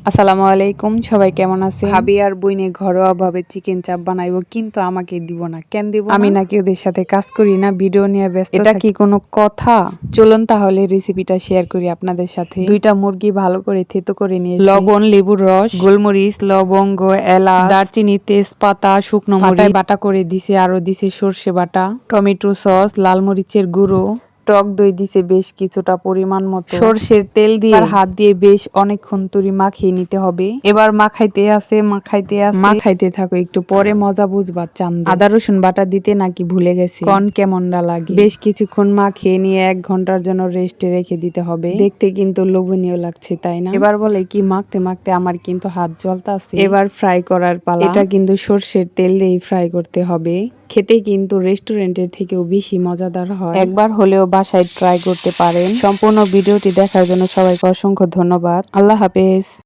আসসালামু আলাইকুম, সবাই কেমন আছে? ভাবি আর বইনে ঘরোয়া ভাবে চিকেন চাপ বানাইবো, কিন্তু আমাকে দিব না। কেন দিব? আমি নাকি ওদের সাথে কাজ করি না, ভিডিও নিয়ে ব্যস্ত থাকি। এটা কি কোনো কথা? চলুন তাহলে রেসিপিটা শেয়ার করি আপনাদের সাথে। দুইটা মুরগি ভালো করে থেতো করে নিয়েছি। লবণ, লেবুর রস, গোলমরিচ, লবঙ্গ, এলাচ, দারচিনি, তেজপাতা, শুকনো মরিচ বাটা করে দিছে। আরো দিছে সর্ষে বাটা, টমেটো সস, লাল মরিচের গুঁড়ো, টক দই দিছে বেশ কিছুটা পরিমাণ মতো, সরষের তেল দিয়ে হাত দিয়ে বেশ অনেকক্ষণ তরি মাখিয়ে নিতে হবে। এবার মাখাইতে থাকো, একটু পরে মজা বুঝবা। চান্দু আদা রসুন বাটা দিতে নাকি ভুলে গেছি, কন কেমনটা লাগে। বেশ কিছুক্ষণ মাখিয়ে নিয়ে 1 ঘন্টার জন্য রেস্টে রেখে দিতে হবে। দেখতে কিন্তু লোভনীয় লাগছে, তাই না? এবার বলে কি মাখতে মাখতে আমার কিন্তু হাত জ্বলতাছে। এবার ফ্রাই করার পালা। এটা কিন্তু সরষের তেল দিয়ে ফ্রাই করতে হবে। খেতে কিন্তু রেস্টুরেন্টের থেকেও বেশি মজাদার হয়। একবার হলেও বাসায় ট্রাই করতে পারেন। সম্পূর্ণ ভিডিওটি দেখার জন্য সবাইকে অসংখ্য ধন্যবাদ। আল্লাহ হাফেজ।